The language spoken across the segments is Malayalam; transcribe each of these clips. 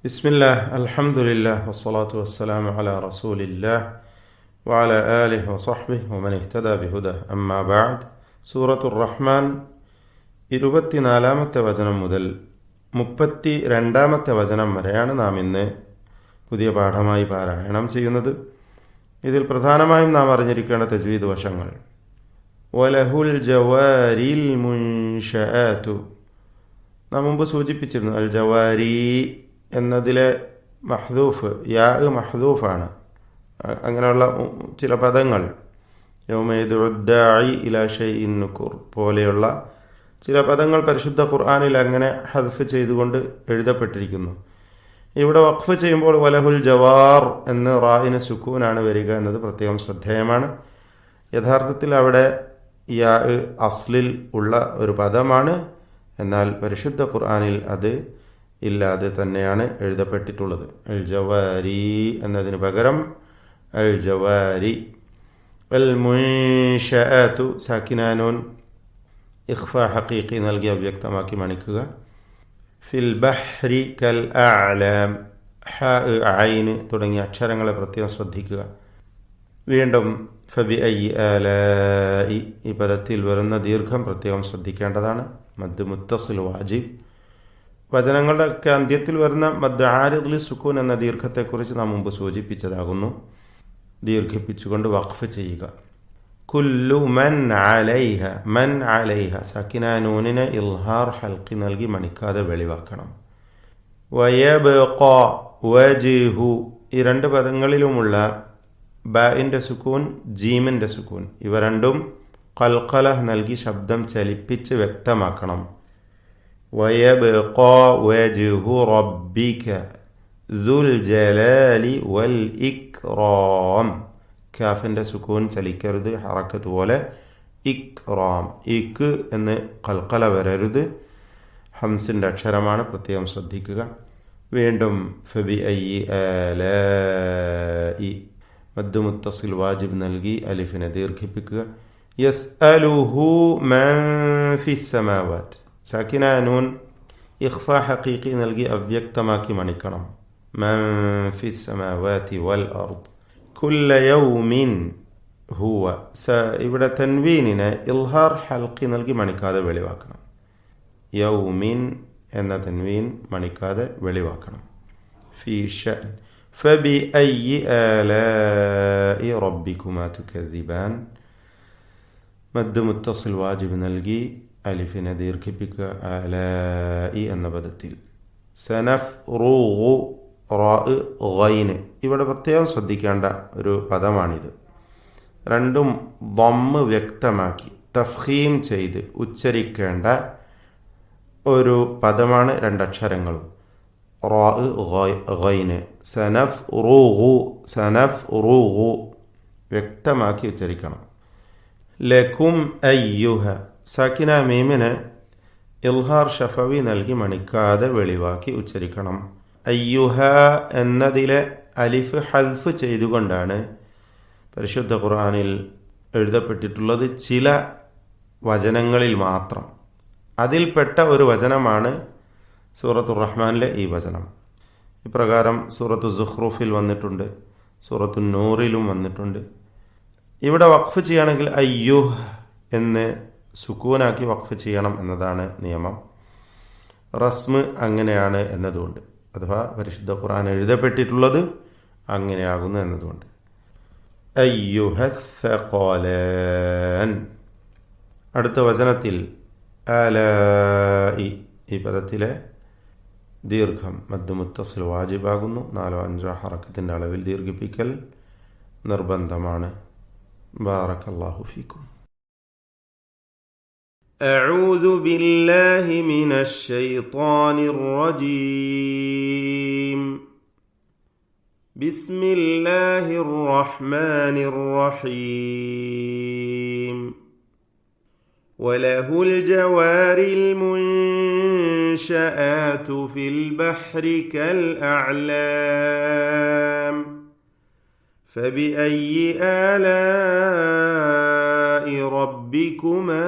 ബിസ്മില്ലാഹ് അൽഹംദുലില്ലാഹ് വസ്സലാത്തു വസ്സലാമു അലാ റസൂലില്ലാഹ് വഅലാ ആലിഹി വസഹ്ബിഹി വമൻ ഇഹ്തദാ ബിഹുദാഹ് അമ്മാ ബഅദ്. സൂറത്തുർ റഹ്മാൻ 24-ാമത്തെ വചനം മുതൽ 32-ാമത്തെ വചനം വരെയാണ് നാം ഇന്ന് പുതിയ പാഠമായി പാരായണം ചെയ്യുന്നത്. ഇതിൽ പ്രധാനമായും നാം അറിഞ്ഞിരിക്കേണ്ട തജ്വീദ് വശങ്ങൾ. വലഹുൽ ജവാരിൽ മുൻഷആതു, നാം മുമ്പ് സൂചിപ്പിച്ചിരുന്നു. അൽ ജവാരി എന്നതിലെ മഹ്ദൂഫ്, യാ മഹ്ദൂഫാണ്. അങ്ങനെയുള്ള ചില പദങ്ങൾ യൗമയദുദ്ദാഇ ഇലാ ഷൈഇൻ നുകുർ പോലെയുള്ള ചില പദങ്ങൾ പരിശുദ്ധ ഖുർആനിൽ അങ്ങനെ ഹദ്ഫ് ചെയ്തുകൊണ്ട് എഴുതപ്പെട്ടിരിക്കുന്നു. ഇവിടെ വഖഫ് ചെയ്യുമ്പോൾ വലഹുൽ ജവാർ എന്ന് റായിന് സുക്കൂനാണ് വരിക എന്നത് പ്രത്യേകം ശ്രദ്ധേയമാണ്. യഥാർത്ഥത്തിൽ അവിടെ യാ അസ്ലിൽ ഉള്ള ഒരു പദമാണ്. എന്നാൽ പരിശുദ്ധ ഖുർആനിൽ അത് ഇല്ലാതെ തന്നെയാണ് എഴുതപ്പെട്ടിട്ടുള്ളത്. അൽ ജവാരി എന്നതിന് പകരം അൽ ജവാരി. അൽ മുൻഷആതു സാക്കിനാനൂൻ ഇഖ്ഫാ ഹഖീഖി നൽകി അവ്യക്തമാക്കി മണിക്കുക. ഫിൽ ബഹ്രി കൽ അഅലാം, ഹ ഐൻ തുടങ്ങിയ അക്ഷരങ്ങളെ പ്രത്യേകം ശ്രദ്ധിക്കുക. വീണ്ടും ഫബി ഐ ആലാഇ, ഈ പദത്തിൽ വരുന്ന ദീർഘം പ്രത്യേകം ശ്രദ്ധിക്കേണ്ടതാണ്. മദ് മുത്തസിൽ വാജിബ്. വചനങ്ങളുടെ ഒക്കെ അന്ത്യത്തിൽ വരുന്ന മദ് ആരിദ്ലി സുക്കൂൻ എന്ന ദീർഘത്തെക്കുറിച്ച് നാം മുമ്പ് സൂചിപ്പിച്ചതാകുന്നു. ദീർഘിപ്പിച്ചുകൊണ്ട് വഖഫ് ചെയ്യുക. കുല്ലു മൻ അലൈഹ, മൻ അലൈഹ സക്കിനാനൂനിനെ ഇൽഹാർ ഹൽക്കി നൽകി മണിക്കാതെ വെളിവാക്കണം. വയബ്ഖ വജ്ഹു, ഈ രണ്ട് പദങ്ങളിലുമുള്ള ബാഇന്റെ സുക്കൂൻ, ജീമിന്റെ സുക്കൂൻ, ഇവ രണ്ടും ഖൽഖല നൽകി ശബ്ദം ചലിപ്പിച്ച് വ്യക്തമാക്കണം. വയബ്ഖ വജ്ഹു റബ്ബിക ദുൽ ജലാലി വൽ ഇക്റാം, കാഫിന്റെ സുക്കൂൻ ചലിക്കരുത്, ഹറക്കത്ത് പോലെ. ഇക്റാം, ഇക്ക് എന്ന് ഖൽഖല വരരുത്. ഹംസിന്റെ അക്ഷരമാണ്, പ്രത്യേകം ശ്രദ്ധിക്കുക. വീണ്ടും ഫബി ഐ ആലാഇ, മദ് മുത്തസിൽ വാജിബ് നൽകി അലിഫിനെ ദീർഘിപ്പിക്കുക. യസ്അലുഹു മൻ ഫിസ് സമാവാത്ത്, സാക്കിനാനൂൻ ഇഖ്ഫാ ഹഖീഖി നൽകി അവ്യക്തമാക്കി മണിക്കണം. മൻ ഫിസ് സമാവാതി വൽ അർദ് കുല്ല യൗമിൻ ഹുവ, ഇവിടെ തൻവീനിനെ ഇൽഹാർ ഹൽക്കി നൽകി മണിക്കാതെ വെളിവാക്കണം. യൗമിൻ എന്ന തൻവീൻ മണിക്കാതെ വെളിവാക്കണം. ഫീ ഷഅൻ ഫബി ഐ ആലാഇ റബ്ബികുമാ തുകദ്ദിബാൻ, മദ് മുത്തസിൽ വാജിബ് നൽകി അലിഫിനെ ദീർഘിപ്പിക്കുക. ആലാഇ എന്ന പദത്തിൽ. സനഫ്റുഗു റാ ഗൈന്, ഇവിടെ പ്രത്യേകം ശ്രദ്ധിക്കേണ്ട ഒരു പദമാണിത്. രണ്ടും ദമ്മ് വ്യക്തമാക്കി തഫ്ഖീം ചെയ്ത് ഉച്ചരിക്കേണ്ട ഒരു പദമാണ്, രണ്ടക്ഷരങ്ങളും. റാ ഗൈന്, സനഫ്റുഗു, സനഫ്റുഗു വ്യക്തമാക്കി ഉച്ചരിക്കണം. ലക്കും അയ്യുഹ, സാക്കിന മീമിന് ഇൽഹാർ ഷഫവി നൽകി മണിക്കാതെ വെളിവാക്കി ഉച്ചരിക്കണം. അയ്യുഹ എന്നതിലെ അലിഫ് ഹദ്ഫ് ചെയ്തുകൊണ്ടാണ് പരിശുദ്ധ ഖുർആനിൽ എഴുതപ്പെട്ടിട്ടുള്ളത്, ചില വചനങ്ങളിൽ മാത്രം. അതിൽപ്പെട്ട ഒരു വചനമാണ് സൂറത്തുർ റഹ്മാനിലെ ഈ വചനം. ഇപ്രകാരം സൂറത്തു സുഖ്റൂഫിൽ വന്നിട്ടുണ്ട്, സൂറത്തു നൂറിലും വന്നിട്ടുണ്ട്. ഇവിടെ വഖഫ് ചെയ്യുകയാണെങ്കിൽ അയ്യുഹ് എന്ന് സുക്കൂനാക്കി വഖഫ് ചെയ്യണം എന്നതാണ് നിയമം. റസ്മ് അങ്ങനെയാണ് എന്നതുകൊണ്ട്, അഥവാ പരിശുദ്ധ ഖുർആൻ എഴുതപ്പെട്ടിട്ടുള്ളത് അങ്ങനെയാകുന്നു എന്നതുകൊണ്ട്. അയ്യുഹസ്സഖലാൻ, അടുത്ത വചനത്തിൽ അലാഇ, ഈ പദത്തിലെ ദീർഘം മദ് മുത്തസിൽ വാജിബാകുന്നു. 4-5 ഹറക്കത്തിന്റെ അളവിൽ ദീർഘിപ്പിക്കൽ നിർബന്ധമാണ്. ബാറക്കല്ലാഹു ഫീക്കും. أعوذ بالله من الشيطان الرجيم. بسم الله الرحمن الرحيم. وله الجوار المنشآت في البحر كالأعلام فبأي آلاء ربكما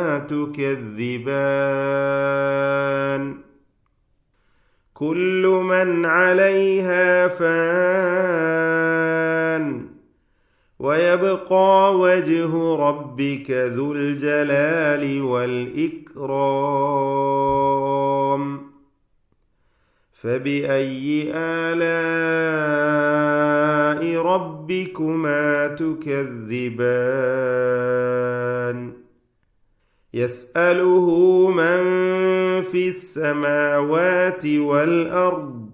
تكذبان كل من عليها فان ويبقى وجه ربك ذو الجلال والإكرام فبأي آلاء ربكما تكذبان يسأله من في السماوات والأرض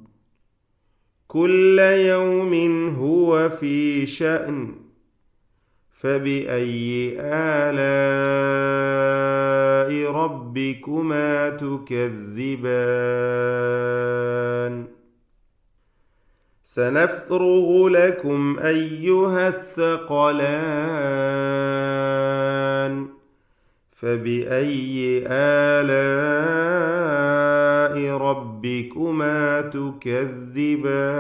كل يوم هو في شأن فبأي آلاء ربكما تكذبان سنفرغ لكم أيها الثقلان فبأي آلاء ربكما تكذبان